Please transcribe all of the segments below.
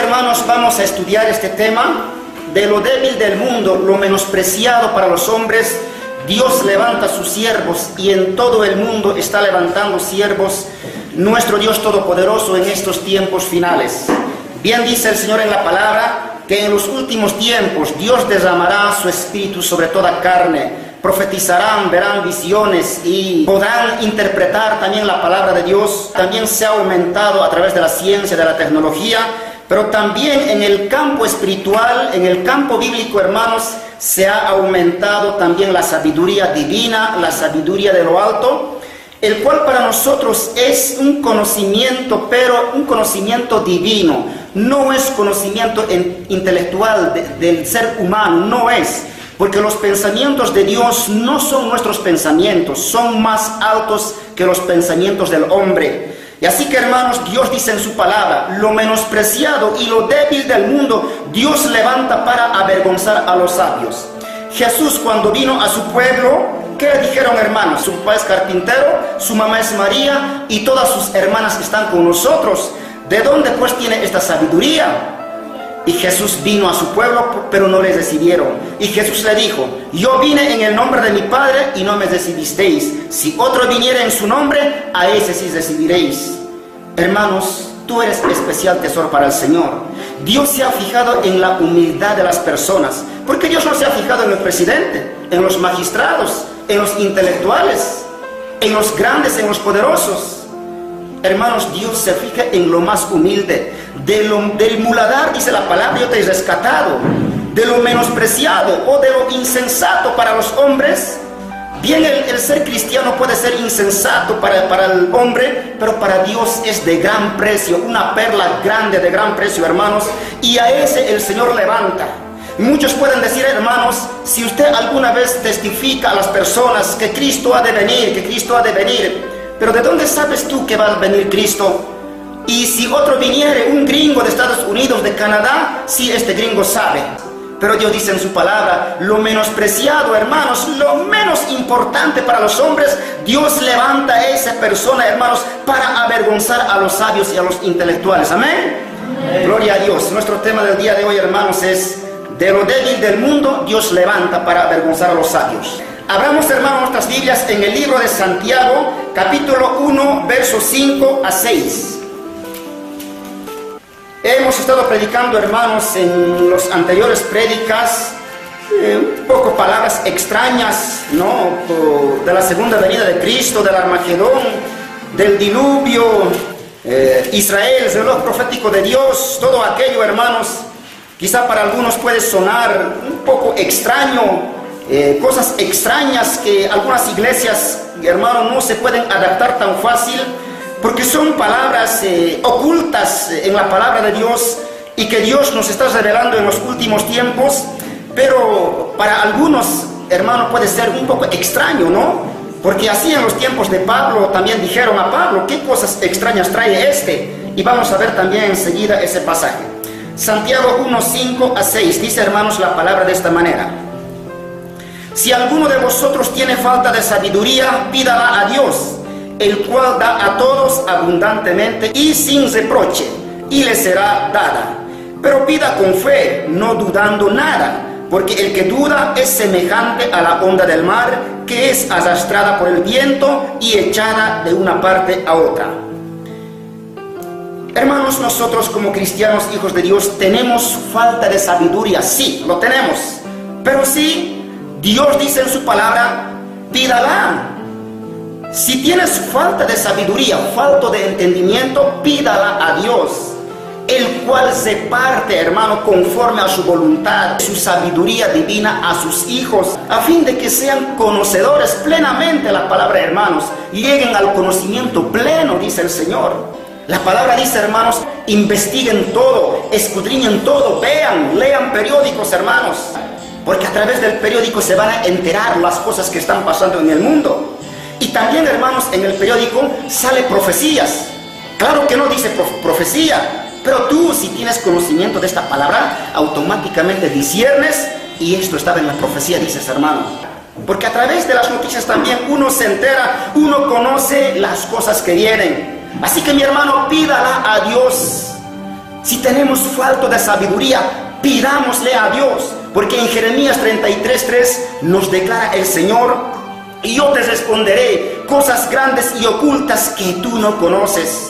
hermanos, vamos a estudiar este tema de lo débil del mundo, lo menospreciado para los hombres. Dios levanta sus siervos y en todo el mundo está levantando siervos, nuestro Dios Todopoderoso en estos tiempos finales. Bien dice el Señor en la palabra que en los últimos tiempos Dios derramará su espíritu sobre toda carne. Profetizarán, verán visiones y podrán interpretar también la palabra de Dios. También se ha aumentado a través de la ciencia, de la tecnología, pero también en el campo espiritual, en el campo bíblico, hermanos, se ha aumentado también la sabiduría divina, la sabiduría de lo alto, el cual para nosotros es un conocimiento, pero un conocimiento divino. No es conocimiento intelectual del ser humano, no es. Porque los pensamientos de Dios no son nuestros pensamientos, son más altos que los pensamientos del hombre. Y así que, hermanos, Dios dice en su palabra, lo menospreciado y lo débil del mundo, Dios levanta para avergonzar a los sabios. Jesús, cuando vino a su pueblo, ¿qué le dijeron, hermanos? Su papá es carpintero, su mamá es María y todas sus hermanas están con nosotros. ¿De dónde pues tiene esta sabiduría? Y Jesús vino a su pueblo, pero no les recibieron. Y Jesús le dijo, yo vine en el nombre de mi Padre y no me recibisteis. Si otro viniera en su nombre, a ese sí recibiréis. Hermanos, tú eres especial tesoro para el Señor. Dios se ha fijado en la humildad de las personas. Porque Dios no se ha fijado en el presidente, en los magistrados, en los intelectuales, en los grandes, en los poderosos. Hermanos, Dios se fija en lo más humilde. Del muladar, dice la palabra, yo te he rescatado. De lo menospreciado o de lo insensato para los hombres. Bien, el ser cristiano puede ser insensato para el hombre, pero para Dios es de gran precio, una perla grande de gran precio, hermanos. Y a ese el Señor levanta. Muchos pueden decir, hermanos, si usted alguna vez testifica a las personas que Cristo ha de venir, que Cristo ha de venir, pero ¿de dónde sabes tú que va a venir Cristo? Y si otro viniere, un gringo de Estados Unidos, de Canadá, sí, este gringo sabe. Pero Dios dice en su palabra, lo menospreciado, hermanos, lo menos importante para los hombres, Dios levanta a esa persona, hermanos, para avergonzar a los sabios y a los intelectuales. ¿Amén? Amén. Gloria a Dios. Nuestro tema del día de hoy, hermanos, es de lo débil del mundo, Dios levanta para avergonzar a los sabios. Abramos, hermanos, nuestras Biblias en el libro de Santiago, capítulo 1, versos 5 a 6. Hemos estado predicando, hermanos, en los anteriores prédicas, un poco palabras extrañas, ¿no? De la segunda venida de Cristo, del Armagedón, del diluvio, Israel, el reloj profético de Dios, todo aquello, hermanos, quizá para algunos puede sonar un poco extraño. Cosas extrañas que algunas iglesias, hermanos, no se pueden adaptar tan fácil, porque son palabras ocultas en la palabra de Dios y que Dios nos está revelando en los últimos tiempos, pero para algunos, hermanos, puede ser un poco extraño, ¿no? Porque así en los tiempos de Pablo también dijeron a Pablo, ¿qué cosas extrañas trae este? Y vamos a ver también enseguida ese pasaje. Santiago 1, 5 a 6, dice, hermanos, la palabra de esta manera. Si alguno de vosotros tiene falta de sabiduría, pídala a Dios, el cual da a todos abundantemente y sin reproche, y le será dada. Pero pida con fe, no dudando nada, porque el que duda es semejante a la onda del mar, que es arrastrada por el viento y echada de una parte a otra. Hermanos, nosotros como cristianos, hijos de Dios, tenemos falta de sabiduría, sí, lo tenemos, pero sí, Dios dice en su palabra, pídala. Si tienes falta de sabiduría, falta de entendimiento, pídala a Dios, el cual se parte, hermano, conforme a su voluntad, su sabiduría divina a sus hijos, a fin de que sean conocedores plenamente de la palabra, hermanos, lleguen al conocimiento pleno, dice el Señor. La palabra dice, hermanos, investiguen todo, escudriñen todo, vean, lean periódicos, hermanos. Porque a través del periódico se van a enterar las cosas que están pasando en el mundo. Y también, hermanos, en el periódico sale profecías. Claro que no dice profecía, pero tú, si tienes conocimiento de esta palabra, automáticamente disciernes, y esto estaba en la profecía, dices, hermano. Porque a través de las noticias también uno se entera, uno conoce las cosas que vienen. Así que, mi hermano, pídala a Dios. Si tenemos falta de sabiduría, pidámosle a Dios, porque en Jeremías 33:3 nos declara el Señor: y yo te responderé cosas grandes y ocultas que tú no conoces.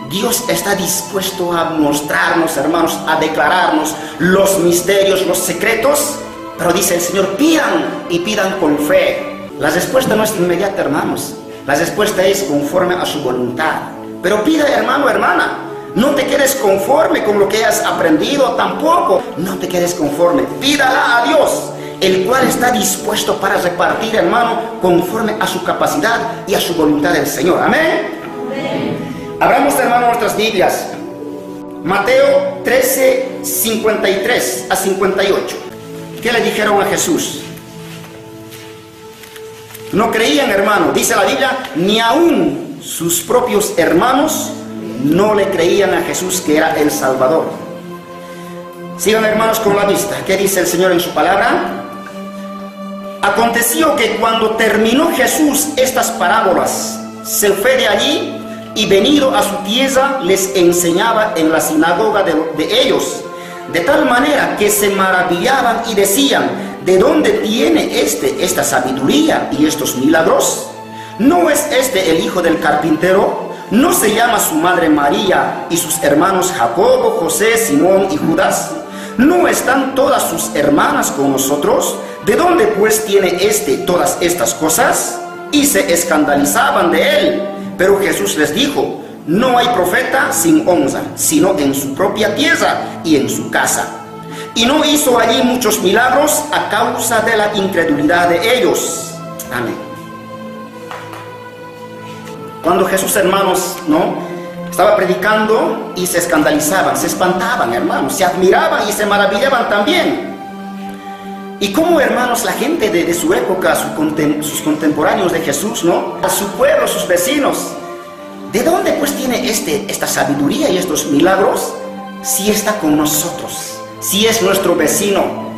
Dios está dispuesto a mostrarnos, hermanos, a declararnos los misterios, los secretos, pero dice el Señor: pidan y pidan con fe. La respuesta no es inmediata, hermanos. La respuesta es conforme a su voluntad. Pero pida, hermano, hermana. No te quedes conforme con lo que has aprendido tampoco. No te quedes conforme. Pídala a Dios, el cual está dispuesto para repartir, hermano, conforme a su capacidad y a su voluntad del Señor. Amén. Amén. Abramos, hermano, nuestras Biblias. Mateo 13, 53 a 58. ¿Qué le dijeron a Jesús? No creían, hermano. Dice la Biblia, ni aún sus propios hermanos no le creían a Jesús que era el Salvador. Sigan, hermanos, con la vista. ¿Qué dice el Señor en su palabra? Aconteció que cuando terminó Jesús estas parábolas, se fue de allí y venido a su tierra les enseñaba en la sinagoga de ellos, de tal manera que se maravillaban y decían: ¿de dónde tiene esta sabiduría y estos milagros? ¿No es este el hijo del carpintero? ¿No se llama su madre María y sus hermanos Jacobo, José, Simón y Judas? ¿No están todas sus hermanas con nosotros? ¿De dónde pues tiene todas estas cosas? Y se escandalizaban de él. Pero Jesús les dijo: no hay profeta sin honra, sino en su propia tierra y en su casa. Y no hizo allí muchos milagros a causa de la incredulidad de ellos. Amén. Cuando Jesús, hermanos, estaba predicando y se escandalizaban, se espantaban, hermanos, se admiraban y se maravillaban también. Y como, hermanos, la gente de su época, sus contemporáneos de Jesús, a su pueblo, sus vecinos, ¿de dónde pues tiene esta sabiduría y estos milagros? Si está con nosotros, si es nuestro vecino,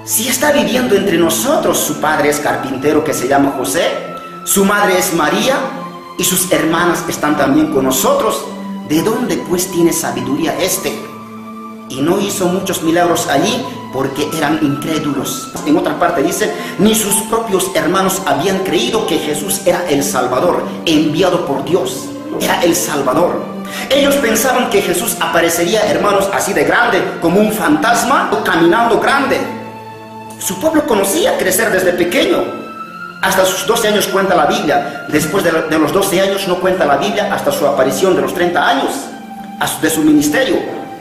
si está viviendo entre nosotros. Su padre es carpintero, que se llama José, su madre es María, y sus hermanas están también con nosotros. ¿De dónde pues tiene sabiduría Y no hizo muchos milagros allí porque eran incrédulos. En otra parte dice: ni sus propios hermanos habían creído que Jesús era el Salvador, enviado por Dios. Era el Salvador. Ellos pensaban que Jesús aparecería, hermanos, así de grande, como un fantasma, o caminando grande. Su pueblo conocía crecer desde pequeño. Hasta sus 12 años cuenta la Biblia. Después de los 12 años no cuenta la Biblia hasta su aparición de los 30 años, de su ministerio.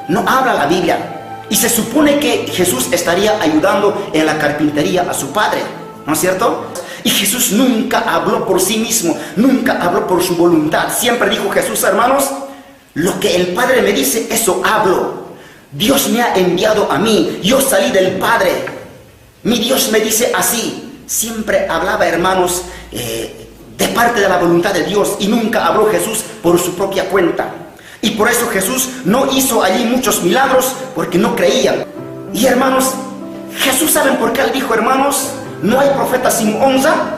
No habla la Biblia. Y se supone que Jesús estaría ayudando en la carpintería a su padre, ¿no es cierto? Y Jesús nunca habló por sí mismo, nunca habló por su voluntad. Siempre dijo Jesús, hermanos: lo que el Padre me dice, eso hablo. Dios me ha enviado a mí, yo salí del Padre. Mi Dios me dice así. Siempre hablaba, hermanos, de parte de la voluntad de Dios, y nunca habló Jesús por su propia cuenta. Y por eso Jesús no hizo allí muchos milagros, porque no creían. Y, hermanos, Jesús, ¿saben por qué él dijo, hermanos, no hay profeta sin honra?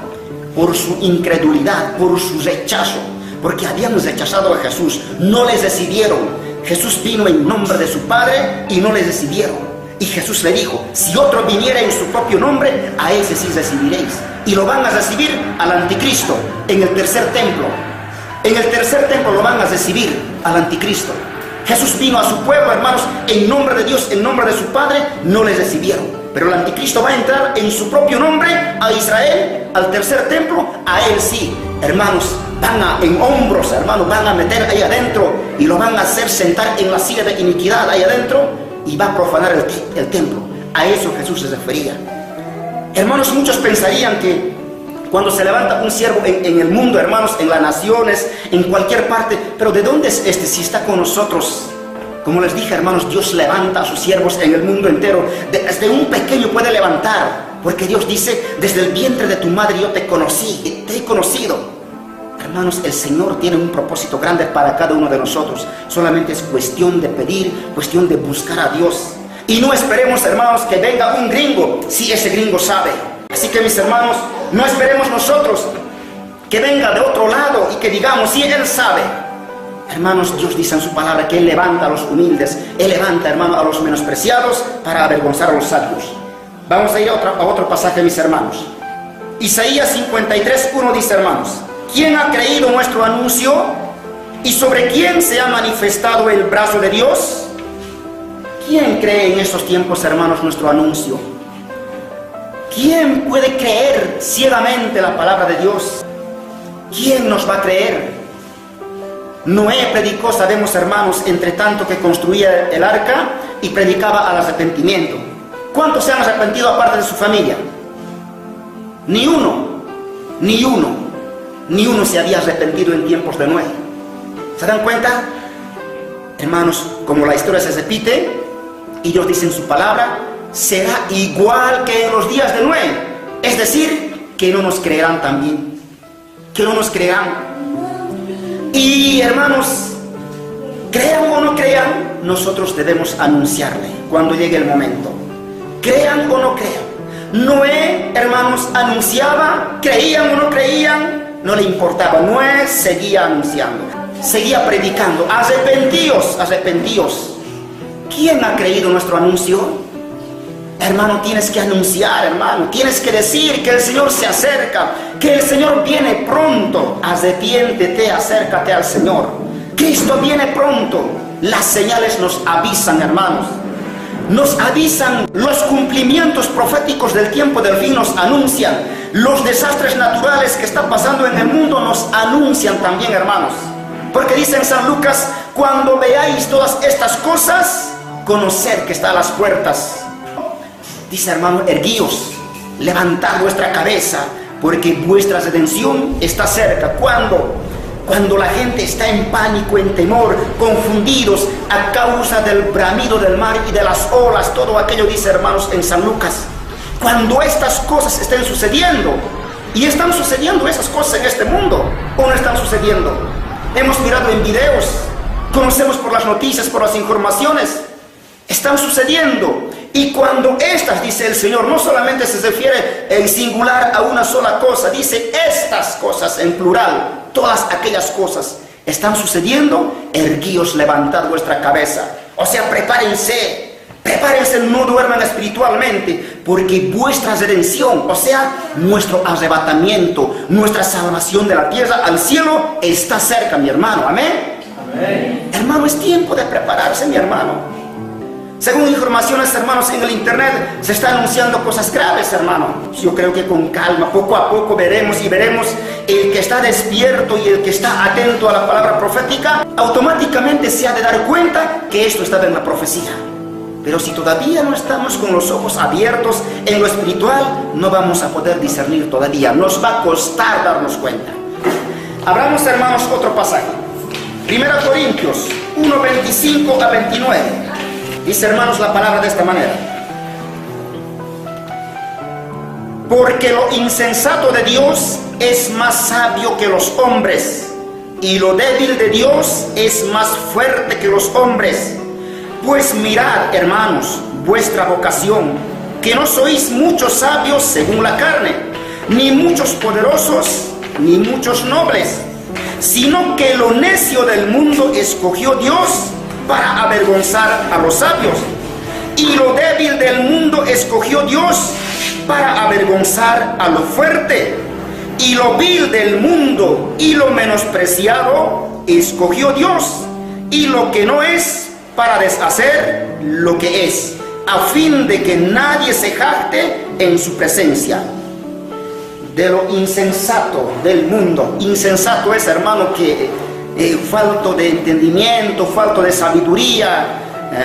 Por su incredulidad, por su rechazo, porque habían rechazado a Jesús, no les recibieron. Jesús vino en nombre de su Padre y no les recibieron. Y Jesús le dijo: si otro viniera en su propio nombre, a ese sí recibiréis. Y lo van a recibir al anticristo en el tercer templo. En el tercer templo lo van a recibir al anticristo. Jesús vino a su pueblo, hermanos, en nombre de Dios, en nombre de su Padre, no le recibieron. Pero el anticristo va a entrar en su propio nombre a Israel, al tercer templo, a él sí. Hermanos, en hombros, hermanos, van a meter ahí adentro y lo van a hacer sentar en la silla de iniquidad ahí adentro. Y va a profanar el templo. A eso Jesús se refería. Hermanos, muchos pensarían que cuando se levanta un siervo en el mundo, hermanos, en las naciones, en cualquier parte, pero ¿de dónde es si está con nosotros? Como les dije, hermanos, Dios levanta a sus siervos en el mundo entero. Desde un pequeño puede levantar, porque Dios dice: desde el vientre de tu madre yo te conocí, te he conocido. Hermanos, el Señor tiene un propósito grande para cada uno de nosotros. Solamente es cuestión de pedir, cuestión de buscar a Dios. Y no esperemos, hermanos, que venga un gringo, si ese gringo sabe. Así que, mis hermanos, no esperemos nosotros que venga de otro lado y que digamos: sí, él sabe. Hermanos, Dios dice en su palabra que Él levanta a los humildes, Él levanta, hermano, a los menospreciados para avergonzar a los sabios. Vamos a ir a otro pasaje, mis hermanos. Isaías 53:1 dice, hermanos: ¿quién ha creído nuestro anuncio? ¿Y sobre quién se ha manifestado el brazo de Dios? ¿Quién cree en estos tiempos, hermanos, nuestro anuncio? ¿Quién puede creer ciegamente la palabra de Dios? ¿Quién nos va a creer? Noé predicó, sabemos, hermanos, entre tanto que construía el arca, y predicaba al arrepentimiento. ¿Cuántos se han arrepentido aparte de su familia? Ni uno se había arrepentido en tiempos de Noé. ¿Se dan cuenta? Hermanos, como la historia se repite, y Dios dice en su palabra, será igual que en los días de Noé. Es decir, que no nos creerán también. Que no nos creerán. Y hermanos, crean o no crean, nosotros debemos anunciarle cuando llegue el momento. Crean o no crean. Noé, hermanos, anunciaba, creían o no creían, no le importaba. Noé seguía anunciando, seguía predicando. Arrepentíos, arrepentíos. ¿Quién ha creído nuestro anuncio? Hermano, tienes que anunciar, hermano. Tienes que decir que el Señor se acerca, que el Señor viene pronto. Arrepiéntete, acércate al Señor. Cristo viene pronto. Las señales nos avisan, hermanos. Nos avisan, los cumplimientos proféticos del tiempo del fin nos anuncian. Los desastres naturales que están pasando en el mundo nos anuncian también, hermanos. Porque dice en San Lucas: cuando veáis todas estas cosas, conoced que está a las puertas. Dice, hermano, erguíos, levantad vuestra cabeza, porque vuestra redención está cerca. Cuando la gente está en pánico, en temor, confundidos a causa del bramido del mar y de las olas, todo aquello, dice, hermanos, en San Lucas. Cuando estas cosas estén sucediendo, y están sucediendo esas cosas en este mundo, o no están sucediendo. Hemos mirado en videos, conocemos por las noticias, por las informaciones, están sucediendo. Y cuando estas, dice el Señor, no solamente se refiere en singular a una sola cosa, dice estas cosas en plural, todas aquellas cosas están sucediendo, erguíos, levantad vuestra cabeza. O sea, prepárense, no duerman espiritualmente, porque vuestra redención, o sea, nuestro arrebatamiento, nuestra salvación de la tierra al cielo está cerca, mi hermano. Amén. Amén. Hermano, es tiempo de prepararse, mi hermano. Según informaciones, hermanos, en el internet se están anunciando cosas graves, hermano. Yo creo que con calma, poco a poco veremos el que está despierto y el que está atento a la palabra profética, automáticamente se ha de dar cuenta que esto está en la profecía. Pero si todavía no estamos con los ojos abiertos en lo espiritual, no vamos a poder discernir todavía. Nos va a costar darnos cuenta. Abramos, hermanos, otro pasaje. 1 Corintios 1, 25 a 29. Dice, hermanos, la palabra de esta manera: porque lo insensato de Dios es más sabio que los hombres, y lo débil de Dios es más fuerte que los hombres. Pues mirad, hermanos, vuestra vocación, que no sois muchos sabios según la carne, ni muchos poderosos, ni muchos nobles, sino que lo necio del mundo escogió Dios para avergonzar a los sabios, y lo débil del mundo escogió Dios para avergonzar a lo fuerte, y lo vil del mundo y lo menospreciado escogió Dios, y lo que no es, para deshacer lo que es, a fin de que nadie se jacte en su presencia. De lo insensato del mundo. Insensato es, hermano, que falto de entendimiento, falto de sabiduría,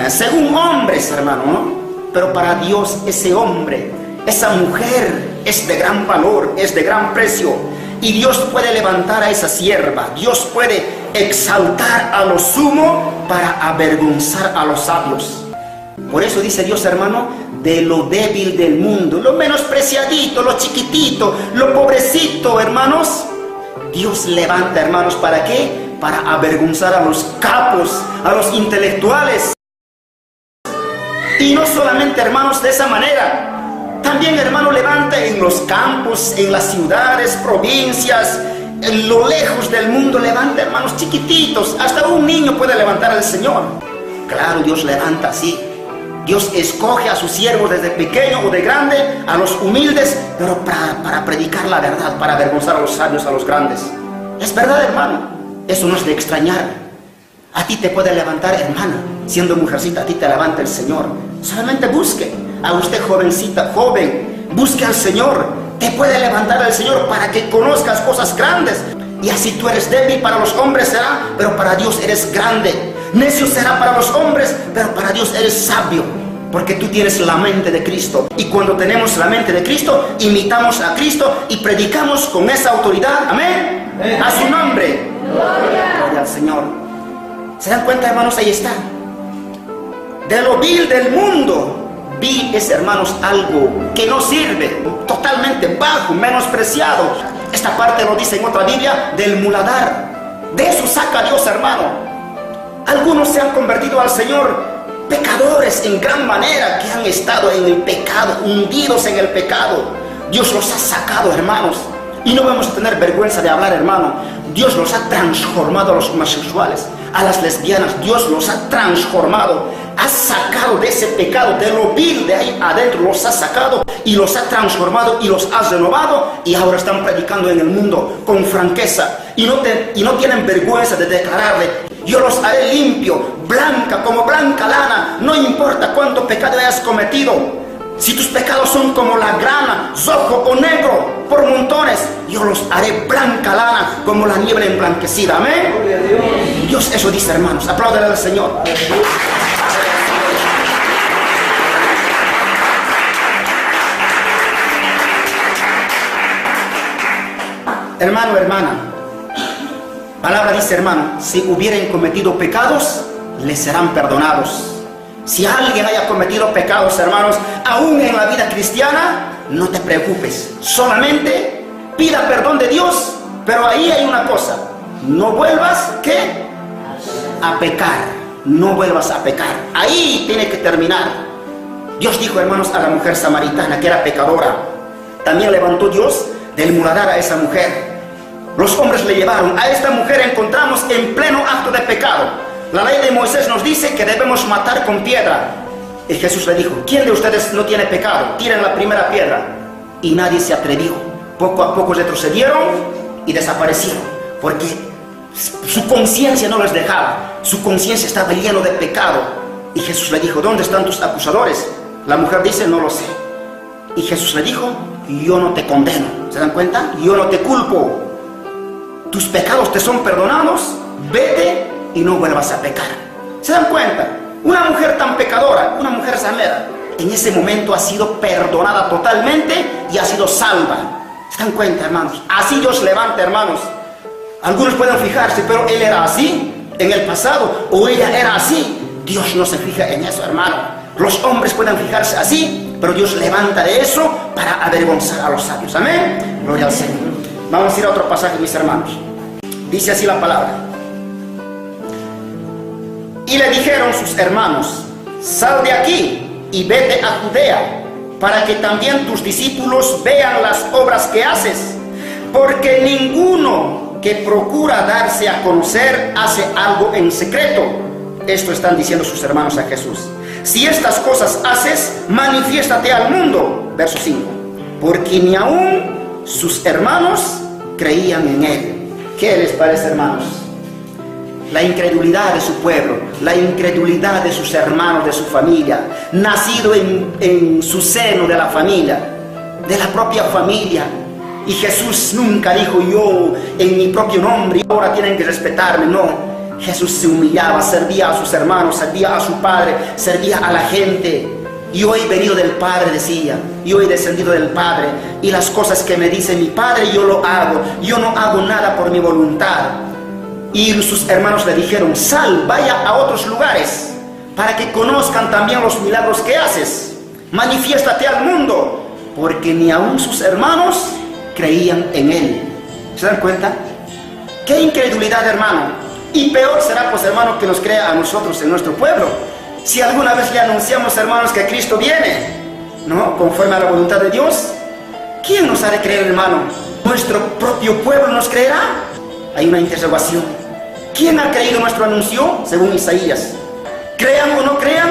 según hombres, hermano, ¿no? Pero para Dios ese hombre, esa mujer es de gran valor, es de gran precio, y Dios puede levantar a esa sierva, Dios puede exaltar a lo sumo para avergonzar a los sabios. Por eso dice Dios, hermano, de lo débil del mundo, lo menospreciadito, lo chiquitito, lo pobrecito, hermanos, Dios levanta, hermanos, ¿para qué? Para avergonzar a los capos, a los intelectuales. Y no solamente, hermanos, de esa manera, también, hermano, levanta en los campos, en las ciudades, provincias, en lo lejos del mundo levanta hermanos chiquititos. Hasta un niño puede levantar al Señor. Claro, Dios levanta así. Dios escoge a sus siervos desde pequeño o de grande, a los humildes, pero para predicar la verdad, para avergonzar a los sabios, a los grandes. Es verdad, hermano. Eso no es de extrañar. A ti te puede levantar, hermana, siendo mujercita, a ti te levanta el Señor. Solamente busque. A usted, jovencita, joven, busque al Señor. Te puede levantar el Señor para que conozcas cosas grandes. Y así tú eres débil, para los hombres será, pero para Dios eres grande. Necio será para los hombres, pero para Dios eres sabio. Porque tú tienes la mente de Cristo. Y cuando tenemos la mente de Cristo, imitamos a Cristo y predicamos con esa autoridad. Amén. A su nombre. Gloria al Señor. ¿Se dan cuenta, hermanos? Ahí está. De lo vil del mundo, vil es, hermanos, algo que no sirve, totalmente bajo, menospreciado. Esta parte lo dice en otra Biblia, del muladar. De eso saca Dios, hermano. Algunos se han convertido al Señor, pecadores en gran manera, que han estado en el pecado, hundidos en el pecado. Dios los ha sacado, hermanos. Y no vamos a tener vergüenza de hablar, hermano. Dios los ha transformado a los homosexuales, a las lesbianas. Dios los ha transformado. Ha sacado de ese pecado, de lo vil de ahí adentro, los ha sacado y los ha transformado y los ha renovado. Y ahora están predicando en el mundo con franqueza. Y no tienen vergüenza de declararle: yo los haré limpio, blanca como blanca lana. No importa cuánto pecado hayas cometido. Si tus pecados son como la grana, rojo o negro, por montones, yo los haré blanca lana, como la niebla emblanquecida. Amén. Dios eso dice, hermanos. Apláudele al Señor. Hermano, hermana, palabra dice, hermano, si hubieran cometido pecados, les serán perdonados. Si alguien haya cometido pecados, hermanos, aún en la vida cristiana, no te preocupes. Solamente pida perdón de Dios. Pero ahí hay una cosa: no vuelvas, ¿qué? A pecar. No vuelvas a pecar. Ahí tiene que terminar. Dios dijo, hermanos, a la mujer samaritana que era pecadora. También levantó Dios del muladar a esa mujer. Los hombres le llevaron. A esta mujer encontramos en pleno acto de pecado. La ley de Moisés nos dice que debemos matar con piedra. Y Jesús le dijo: ¿quién de ustedes no tiene pecado? Tiren la primera piedra. Y nadie se atrevió. Poco a poco retrocedieron y desaparecieron, porque su conciencia no les dejaba. Su conciencia estaba llena de pecado. Y Jesús le dijo: ¿dónde están tus acusadores? La mujer dice: no lo sé. Y Jesús le dijo: yo no te condeno. ¿Se dan cuenta? Yo no te culpo. Tus pecados te son perdonados. Vete y no vuelvas a pecar. ¿Se dan cuenta? Una mujer tan pecadora, una mujer ramera, en ese momento ha sido perdonada totalmente y ha sido salva. ¿Se dan cuenta, hermanos? Así Dios levanta, hermanos. Algunos pueden fijarse, pero él era así en el pasado, o ella era así. Dios no se fija en eso, hermano. Los hombres pueden fijarse así, pero Dios levanta de eso para avergonzar a los sabios. Amén. Gloria al Señor. Vamos a ir a otro pasaje, mis hermanos. Dice así la palabra: y le dijeron sus hermanos: sal de aquí y vete a Judea, para que también tus discípulos vean las obras que haces, porque ninguno que procura darse a conocer hace algo en secreto. Esto están diciendo sus hermanos a Jesús. Si estas cosas haces, manifiéstate al mundo. Verso 5. Porque ni aún sus hermanos creían en él. ¿Qué les parece, hermanos? La incredulidad de su pueblo, la incredulidad de sus hermanos, de su familia, nacido en su seno de la familia, de la propia familia. Y Jesús nunca dijo: yo en mi propio nombre, ahora tienen que respetarme. No, Jesús se humillaba, servía a sus hermanos, servía a su Padre, servía a la gente. Yo he venido del Padre, decía, yo he descendido del Padre, y las cosas que me dice mi Padre yo lo hago. Yo no hago nada por mi voluntad. Y sus hermanos le dijeron: sal, vaya a otros lugares, para que conozcan también los milagros que haces. Manifiéstate al mundo, porque ni aún sus hermanos creían en él. ¿Se dan cuenta? ¡Qué incredulidad, hermano! Y peor será, pues, hermano, que nos crea a nosotros en nuestro pueblo. Si alguna vez le anunciamos, hermanos, que Cristo viene, ¿no?, conforme a la voluntad de Dios, ¿quién nos ha de creer, hermano? ¿Nuestro propio pueblo nos creerá? Hay una interrogación. ¿Quién ha creído nuestro anuncio? Según Isaías. Crean o no crean,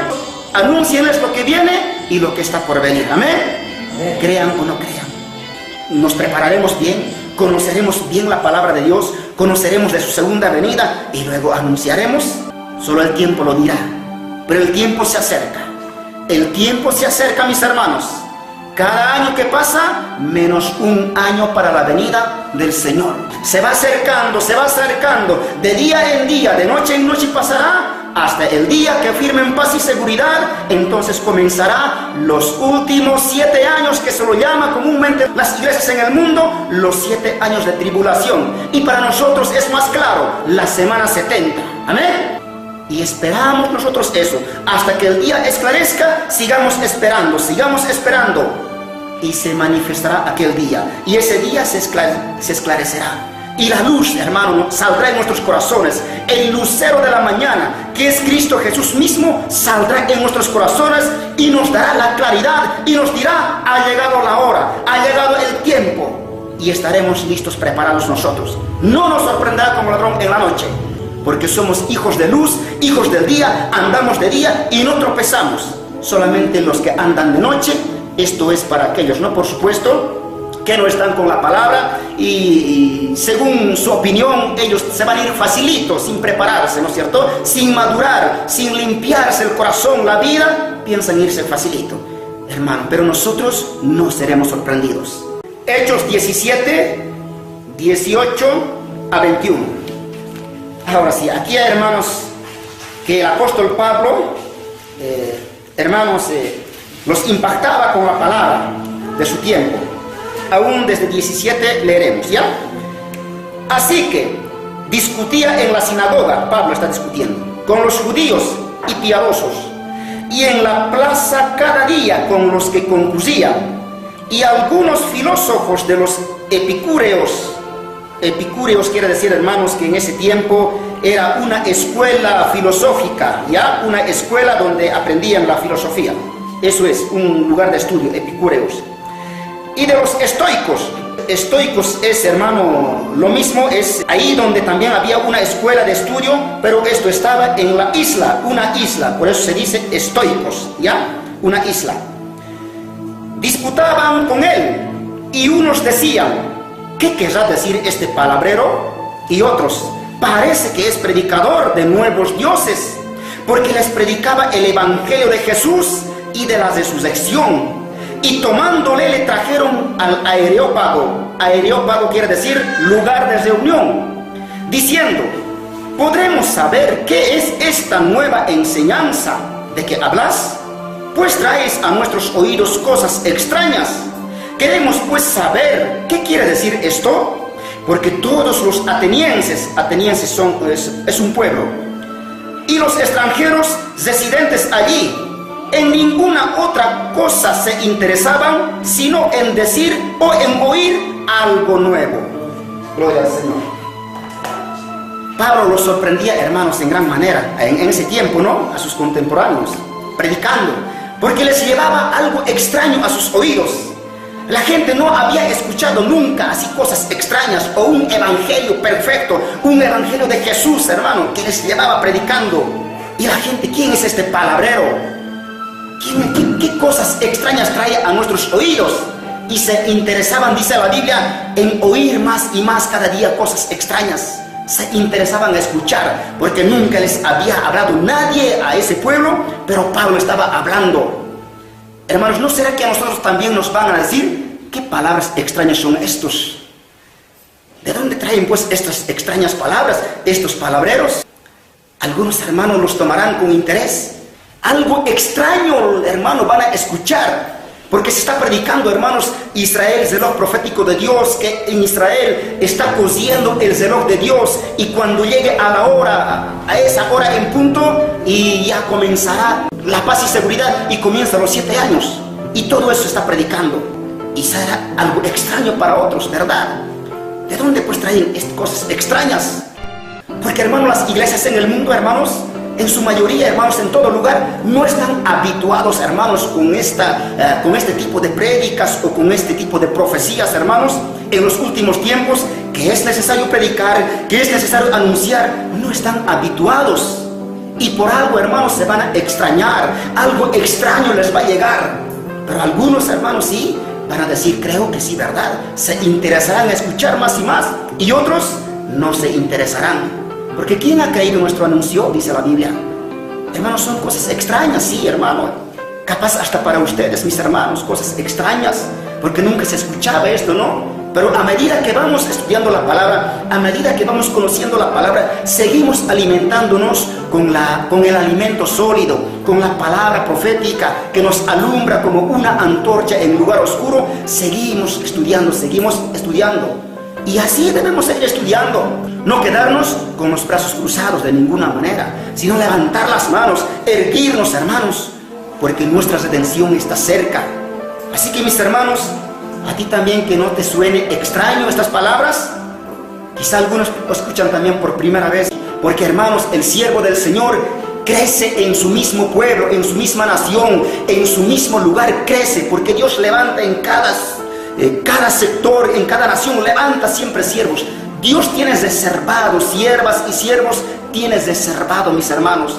anúncienles lo que viene y lo que está por venir. Amén. Crean o no crean. Nos prepararemos bien, conoceremos bien la palabra de Dios, conoceremos de su segunda venida y luego anunciaremos. Solo el tiempo lo dirá. Pero el tiempo se acerca. El tiempo se acerca, mis hermanos. Cada año que pasa, menos un año para la venida del Señor. Se va acercando, de día en día, de noche en noche pasará, hasta el día que firmen paz y seguridad. Entonces comenzará los últimos 7 años, que se lo llama comúnmente las iglesias en el mundo, los 7 años de tribulación. Y para nosotros es más claro, la semana 70. Amén. Y esperamos nosotros eso, hasta que el día esclarezca. Sigamos esperando, y se manifestará aquel día, y ese día se esclarecerá, y la luz, hermano, saldrá en nuestros corazones. El lucero de la mañana, que es Cristo Jesús mismo, saldrá en nuestros corazones y nos dará la claridad y nos dirá: ha llegado la hora, ha llegado el tiempo, y estaremos listos, preparados nosotros. No nos sorprenderá como ladrón en la noche, porque somos hijos de luz, hijos del día, andamos de día y no tropezamos. Solamente los que andan de noche, esto es para aquellos, ¿no? Por supuesto, que no están con la palabra y según su opinión, ellos se van a ir facilito, sin prepararse, ¿no es cierto? Sin madurar, sin limpiarse el corazón, la vida, piensan irse facilito, hermano. Pero nosotros no seremos sorprendidos. Hechos 17, 18 a 21. Ahora sí, aquí hay, hermanos, que el apóstol Pablo, los impactaba con la palabra de su tiempo. Aún desde 17 leeremos, ¿ya? Así que discutía en la sinagoga, Pablo está discutiendo, con los judíos y piadosos, y en la plaza cada día con los que concluían, y algunos filósofos de los epicúreos. Epicúreos quiere decir, hermanos, que en ese tiempo era una escuela filosófica, ya, una escuela donde aprendían la filosofía. Eso es, un lugar de estudio, epicúreos. Y de los estoicos. Estoicos es, hermano, lo mismo, es ahí donde también había una escuela de estudio, pero esto estaba en la isla, una isla, por eso se dice estoicos, ya, una isla. Disputaban con él, y unos decían: ¿qué querrá decir este palabrero? Y otros: parece que es predicador de nuevos dioses, porque les predicaba el evangelio de Jesús y de la resurrección. Y tomándole le trajeron al Areópago. Areópago quiere decir lugar de reunión, diciendo: ¿podremos saber qué es esta nueva enseñanza de que hablas? Pues traes a nuestros oídos cosas extrañas. Queremos pues saber qué quiere decir esto, porque todos los atenienses es un pueblo, y los extranjeros residentes allí, en ninguna otra cosa se interesaban, sino en decir o en oír algo nuevo. Gloria al Señor. Pablo los sorprendía, hermanos, en gran manera, en ese tiempo, ¿no? A sus contemporáneos, predicando, porque les llevaba algo extraño a sus oídos. La gente no había escuchado nunca así cosas extrañas, o un evangelio perfecto, un evangelio de Jesús, hermano, que les llevaba predicando. Y la gente: ¿quién es este palabrero? ¿Qué cosas extrañas trae a nuestros oídos? Y se interesaban, dice la Biblia, en oír más y más cada día cosas extrañas. Se interesaban a escuchar, porque nunca les había hablado nadie a ese pueblo, pero Pablo estaba hablando. Hermanos, ¿no será que a nosotros también nos van a decir: qué palabras extrañas son estos? ¿De dónde traen pues estas extrañas palabras, estos palabreros? Algunos hermanos los tomarán con interés. Algo extraño, hermano, van a escuchar, porque se está predicando, hermanos, Israel, el reloj profético de Dios, que en Israel está cosiendo el reloj de Dios, y cuando llegue a la hora, a esa hora en punto, y ya comenzará la paz y seguridad, y comienzan los 7 años, y todo eso está predicando, y será algo extraño para otros, ¿verdad? ¿De dónde pues traen estas cosas extrañas? Porque, hermanos, las iglesias en el mundo, hermanos, en su mayoría, hermanos, en todo lugar, no están habituados, hermanos, con este tipo de prédicas o con este tipo de profecías, hermanos, en los últimos tiempos, que es necesario predicar, que es necesario anunciar, no están habituados. Y por algo, hermanos, se van a extrañar. Algo extraño les va a llegar. Pero algunos, hermanos, sí van a decir, creo que sí, ¿verdad? Se interesarán a escuchar más y más. Y otros no se interesarán. Porque ¿quién ha creído nuestro anuncio? Dice la Biblia. Hermanos, son cosas extrañas, sí, hermano. Capaz hasta para ustedes, mis hermanos, cosas extrañas. Porque nunca se escuchaba esto, ¿no? Pero a medida que vamos estudiando la palabra, a medida que vamos conociendo la palabra, seguimos alimentándonos con el alimento sólido, con la palabra profética que nos alumbra como una antorcha en lugar oscuro. Seguimos estudiando. Y así debemos seguir estudiando. No quedarnos con los brazos cruzados de ninguna manera, sino levantar las manos, erguirnos, hermanos, porque nuestra redención está cerca. Así que, mis hermanos, a ti también, que no te suene extraño estas palabras. Quizá algunos lo escuchan también por primera vez, porque, hermanos, el siervo del Señor crece en su mismo pueblo, en su misma nación, en su mismo lugar crece, porque Dios levanta en cada sector, en cada nación, levanta siempre siervos. Dios tiene reservado siervas y siervos, tienes reservado, mis hermanos.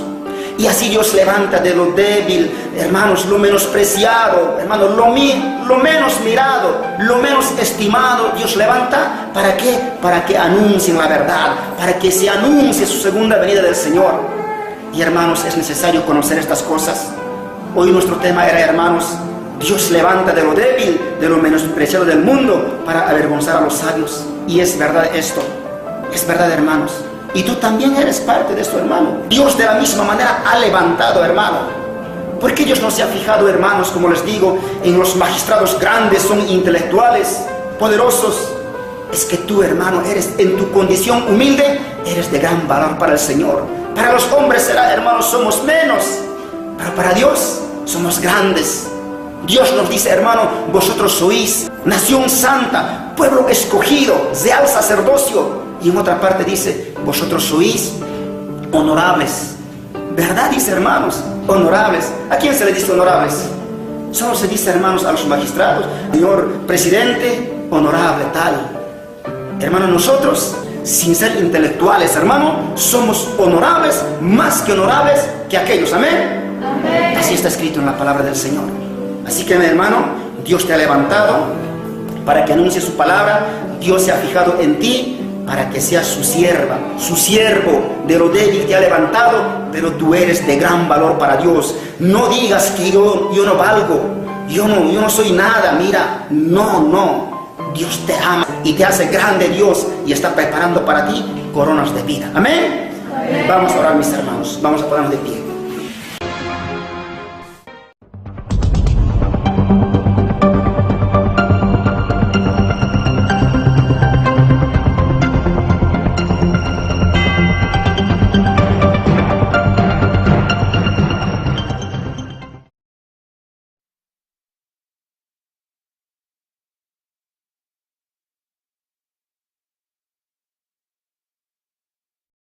Y así Dios levanta de lo débil, hermanos, lo menospreciado, hermanos, lo menos mirado, lo menos estimado. Dios levanta, ¿para qué? Para que anuncien la verdad, para que se anuncie su segunda venida del Señor. Y, hermanos, es necesario conocer estas cosas. Hoy nuestro tema era, hermanos, Dios levanta de lo débil, de lo menospreciado del mundo, para avergonzar a los sabios. Y es verdad esto, es verdad, hermanos. Y tú también eres parte de esto, hermano. Dios de la misma manera ha levantado, hermano. Porque Dios no se ha fijado, hermanos, como les digo, en los magistrados grandes, son intelectuales, poderosos. Es que tú, hermano, eres en tu condición humilde, eres de gran valor para el Señor. Para los hombres será, hermanos, somos menos, pero para Dios somos grandes. Dios nos dice, hermano, vosotros sois nación santa, pueblo escogido, real sacerdocio. Y en otra parte dice, vosotros sois honorables. ¿Verdad? Dice, hermanos, honorables. ¿A quién se le dice honorables? Solo se dice, hermanos, a los magistrados, señor presidente, honorable, tal. Hermano, nosotros, sin ser intelectuales, hermano, somos honorables, más que honorables que aquellos. ¿Amén? Amén. Así está escrito en la palabra del Señor. Así que, mi hermano, Dios te ha levantado para que anuncie su palabra. Dios se ha fijado en ti para que seas su sierva, su siervo. De lo débil te ha levantado, pero tú eres de gran valor para Dios. No digas que yo no valgo, yo no soy nada. Mira, no. Dios te ama y te hace grande, Dios, y está preparando para ti coronas de vida. Amén. Amén. Vamos a orar, mis hermanos. Vamos a ponernos de pie.